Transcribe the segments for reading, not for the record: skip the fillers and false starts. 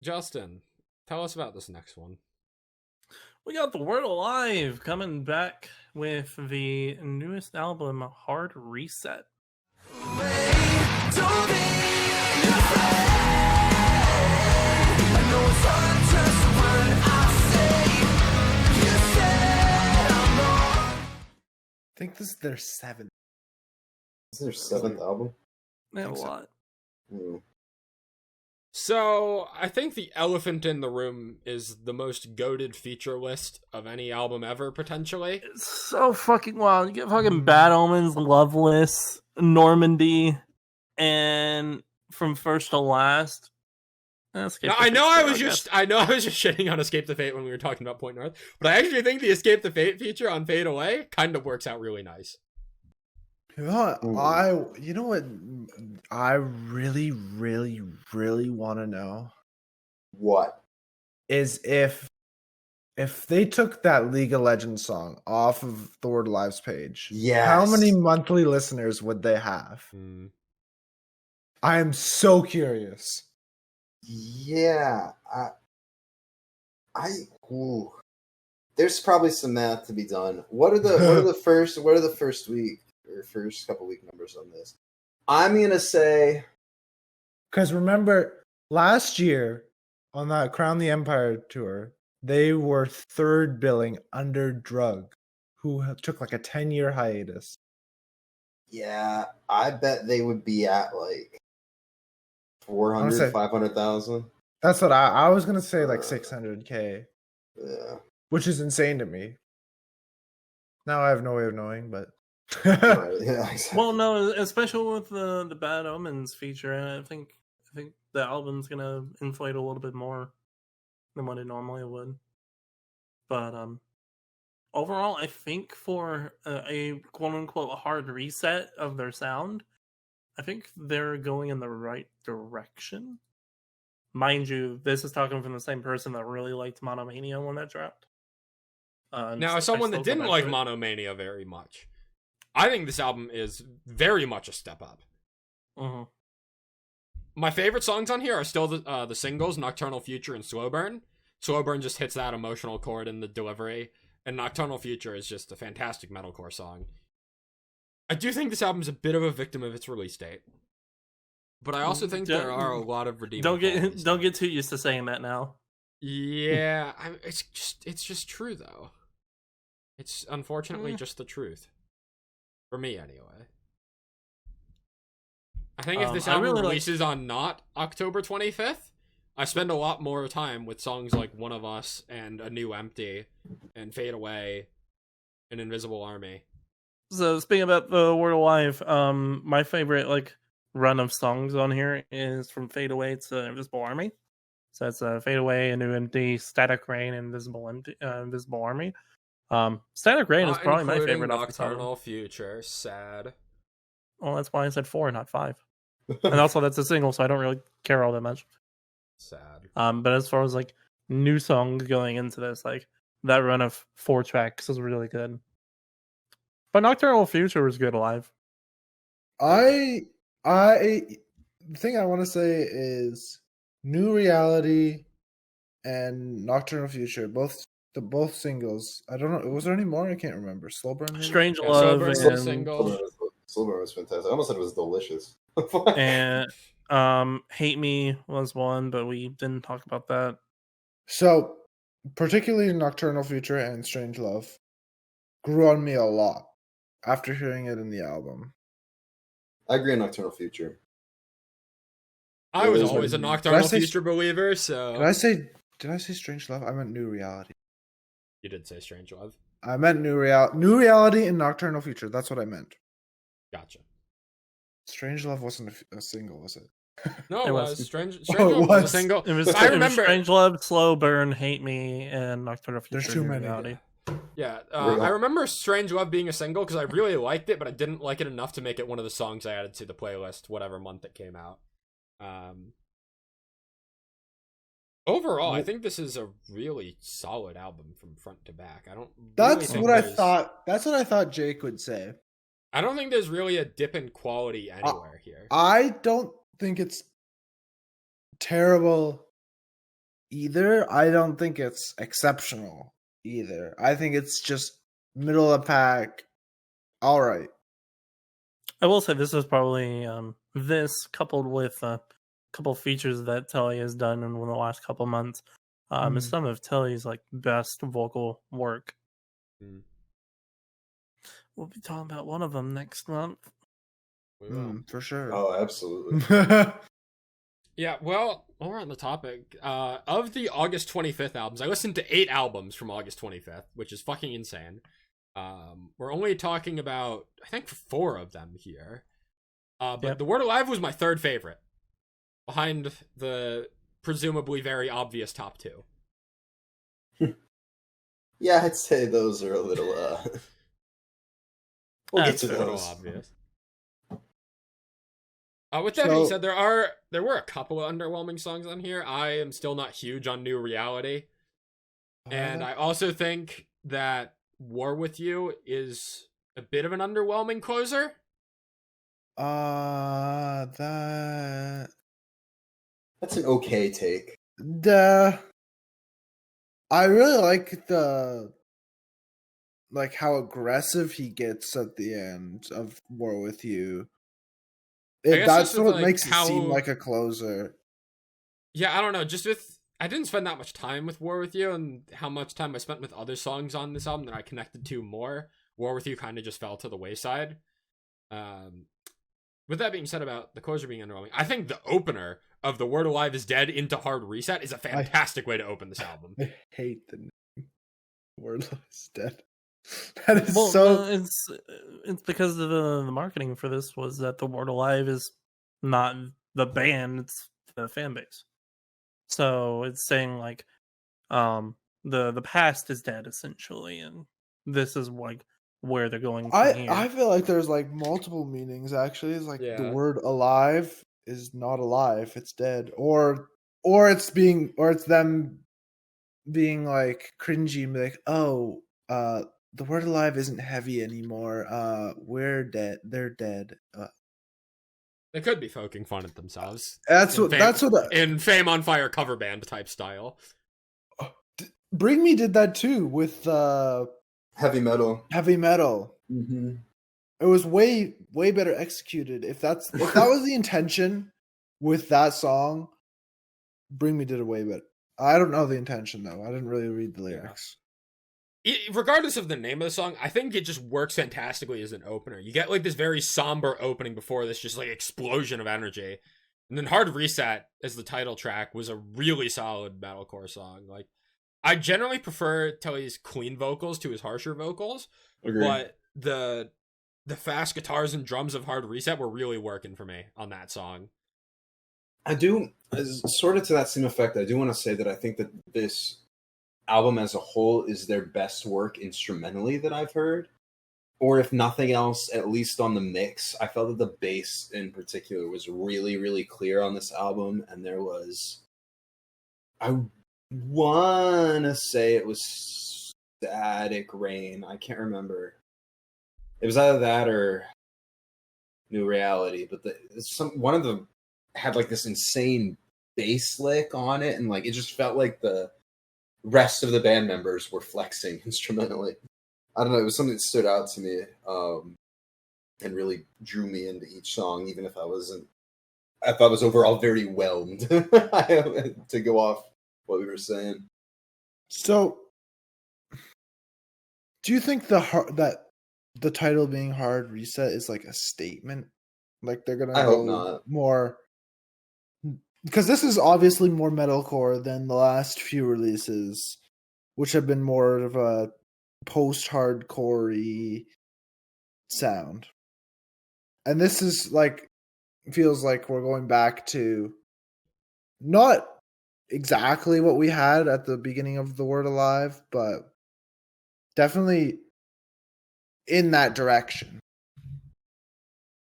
Justin, tell us about this next one. We got The Word Alive coming back with the newest album, Hard Reset. I think this is their seventh. This is their seventh album? They have a lot. So, I think the elephant in the room is the most goated feature list of any album ever, potentially. It's so fucking wild. You get fucking Bad Omens, Loveless, Normandy, and From First to Last. I know I was just shitting on Escape the Fate when we were talking about Point North, but I actually think the Escape the Fate feature on Fade Away kind of works out really nice. You know what I really, really, really want to know? What? Is if they took that League of Legends song off of the Word Alive's page, yes, how many monthly listeners would they have? I am so curious. Yeah, there's probably some math to be done. What are the first week or first couple week numbers on this? I'm gonna say, because remember last year on that Crown the Empire tour, they were third billing under Drug, who took like a 10-year hiatus. Yeah, I bet they would be at like 400, 500,000. That's what I was gonna say, like 600K. Yeah, which is insane to me. Now I have no way of knowing, but right, yeah, exactly. Well, no, especially with the Bad Omens feature, I think the album's gonna inflate a little bit more than what it normally would. But overall, I think for a quote unquote hard reset of their sound, I think they're going in the right direction. Mind you, this is talking from the same person that really liked Monomania when that dropped. Now, as someone that didn't like Monomania very much, I think this album is very much a step up. Mm-hmm. My favorite songs on here are still the singles, Nocturnal Future and Slow Burn. Slow Burn just hits that emotional chord in the delivery, and Nocturnal Future is just a fantastic metalcore song. I do think this album's a bit of a victim of its release date, but I also think there are a lot of redeeming qualities. Don't get too used to saying that now. Yeah, it's just true though. It's unfortunately just the truth. For me, anyway. I think if this album releases on not October 25th, I spend a lot more time with songs like One of Us and A New Empty and Fade Away and Invisible Army. So speaking about the Word Alive, my favorite run of songs on here is from Fade Away to Invisible Army. So it's Fade Away, A New Empty, Static Rain, and Invisible Army. Static Rain is probably my favorite. Nocturnal Future, sad. Well, that's why I said 4, not 5. And also that's a single, so I don't really care all that much. Sad. But as far as new songs going into this, that run of 4 tracks is really good. But Nocturnal Future was good live. The thing I want to say is New Reality and Nocturnal Future, both singles. I don't know. Was there any more? I can't remember. Slow Burn, maybe? Strange Love, and Slow Burn was fantastic. I almost said it was delicious. And Hate Me was one, but we didn't talk about that. So, particularly Nocturnal Future and Strange Love grew on me a lot after hearing it in the album. I agree on Nocturnal Future. I was always a Nocturnal Future believer, so... Did I say Strange Love? I meant New Reality. You did say Strange Love. I meant New Reality and Nocturnal Future. That's what I meant. Gotcha. Strange Love wasn't a single, was it? No, it was. Strange Love was a single. It was Strange Love, Slow Burn, Hate Me, and Nocturnal Future. There's too many. Reality. Yeah, I remember Strange Love being a single because I really liked it, but I didn't like it enough to make it one of the songs I added to the playlist whatever month it came out. Overall, I think this is a really solid album from front to back. That's what I thought. That's what I thought Jake would say. I don't think there's really a dip in quality anywhere here. I don't think it's terrible either. I don't think it's exceptional either. I think it's just middle of the pack. All right. I will say this is probably this coupled with a couple features that Telly has done in the last couple months. Is some of Telly's like best vocal work. Mm. We'll be talking about one of them next month. We will. For sure. Oh, absolutely. Yeah, well, while we're on the topic, of the August 25th albums, I listened to 8 albums from August 25th, which is fucking insane. We're only talking about, I think, 4 of them here. But Yep. The Word Alive was my 3rd favorite, behind the presumably very obvious top 2. Yeah, I'd say those are a little. We'll get to That's A little those. obvious. With that being So- said, there were a couple of underwhelming songs on here. I am still not huge on New Reality. And I also think that War With You is a bit of an underwhelming closer. That That's an okay take. I really like how aggressive he gets at the end of War With You. guess That's just with, what like, makes it seem how- like a closer. Yeah, I don't know. I didn't spend that much time with War With You, and how much time I spent with other songs on this album that I connected to more. War With You kind of just fell to the wayside. With that being said about the closer being underwhelming, I think the opener of The Word Alive Is Dead into Hard Reset is a fantastic way to open this album. I hate the name. Word is dead. That is Well, so. it's because of the marketing for this was that the Word Alive is not the band; it's the fan base. So it's saying like, the past is dead essentially, and this is like where they're going from here. I feel like there's like multiple meanings actually. It's like the Yeah. word alive is not alive, it's dead. Or it's them being like cringy and be like, oh, the word alive isn't heavy anymore. We're dead. They're dead. They could be poking fun at themselves. That's In what Fame- that's what in Fame on Fire cover band type style. Bring Me did that too with Heavy metal. heavy metal. Mm-hmm. It was way better executed. If that was the intention with that song, Bring Me did it way better. I don't know the intention though. I didn't really read the lyrics. Regardless of the name of the song, I think it just works fantastically as an opener. You get like this very somber opening before this just like explosion of energy. And then Hard Reset as the title track was a really solid metalcore song. Like, I generally prefer Telly's clean vocals to his harsher vocals, Agreed. but the fast guitars and drums of Hard Reset were really working for me on that song. I do, sort of to that same effect, I do want to say that I think that this album as a whole is their best work instrumentally that I've heard. Or if nothing else, at least on the mix, I felt that the bass in particular was really, really clear on this album. And there was, I want to say it was Static Rain. I can't remember. It was either that or New Reality. But one of them had like this insane bass lick on it. And like it just felt like the rest of the band members were flexing instrumentally. I don't know, it was something that stood out to me and really drew me into each song, even if I thought it was overall very whelmed to go off what we were saying. So, do you think that the title being Hard Reset is like a statement? Like they're gonna I go hope not. more, because this is obviously more metalcore than the last few releases, which have been more of a post-hardcore-y sound. And this is like, feels like we're going back to not exactly what we had at the beginning of The Word Alive, but definitely in that direction,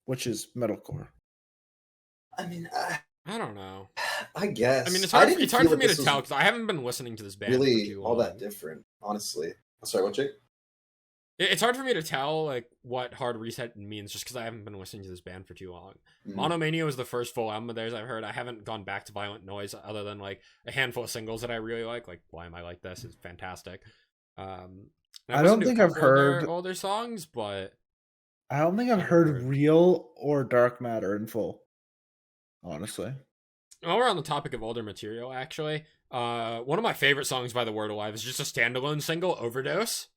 which is metalcore. I mean, I don't know. I guess. I mean, it's hard didn't for feel me that to this tell was because I haven't been listening to this band for really too all long. that different, honestly. Sorry, what, Jake? It's hard for me to tell like what Hard Reset means just because I haven't been listening to this band for too long. Monomania was the first full album of theirs I've heard. I haven't gone back to Violent Noise other than like a handful of singles that I really like. Like Why Am I Like This is fantastic. I don't think I've heard all their songs, but I don't think I've heard Real or Dark Matter in full. Honestly. While we're on the topic of older material, actually, one of my favorite songs by The Word Alive is just a standalone single, Overdose.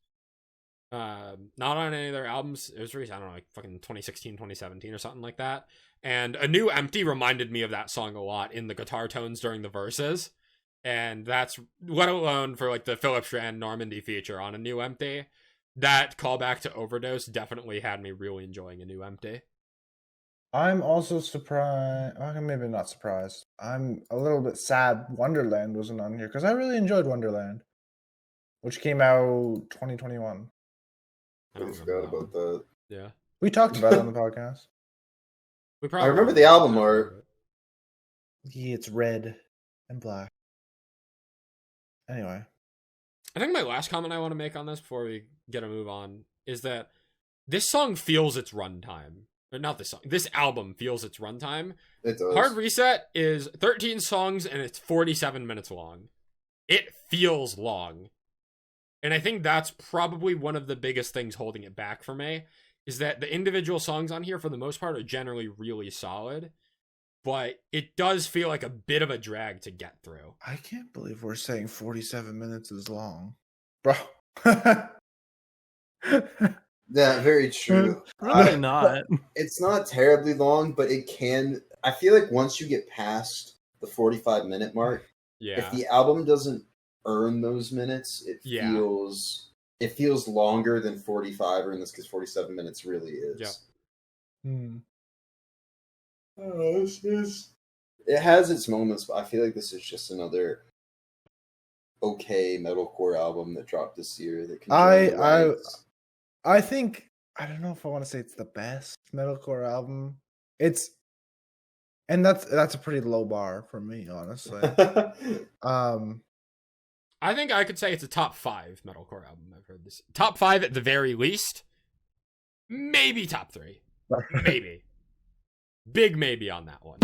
Not on any of their albums. It was released, I don't know, like fucking 2016, 2017 or something like that. And A New Empty reminded me of that song a lot in the guitar tones during the verses. And that's, let alone for like the Philip Strand Normandy feature on A New Empty, that callback to Overdose definitely had me really enjoying A New Empty. I'm also surprised. Okay, maybe not surprised. I'm a little bit sad Wonderland wasn't on here because I really enjoyed Wonderland, which came out 2021. I forgot about that. Yeah. We talked about it on the podcast. I remember the album art. Yeah, it's red and black. Anyway. I think my last comment I want to make on this before we get a move on is that this song feels its runtime. Or not this song. This album feels its runtime. It does. Hard Reset is 13 songs and it's 47 minutes long. It feels long. And I think that's probably one of the biggest things holding it back for me, is that the individual songs on here, for the most part, are generally really solid. But it does feel like a bit of a drag to get through. I can't believe we're saying 47 minutes is long. Bro. Yeah, very true. Really not. It's not terribly long, but it can. I feel like once you get past the 45-minute mark, if the album doesn't earn those minutes, it feels longer than 45, or in this case, 47 minutes really is. Yeah. It has its moments, but I feel like this is just another okay metalcore album that dropped this year. That can I think, I don't know if I want to say it's the best metalcore album. And that's a pretty low bar for me, honestly. I think I could say it's a top 5 metalcore album I've heard this. Top 5 at the very least. Maybe top 3. Maybe. Big maybe on that one.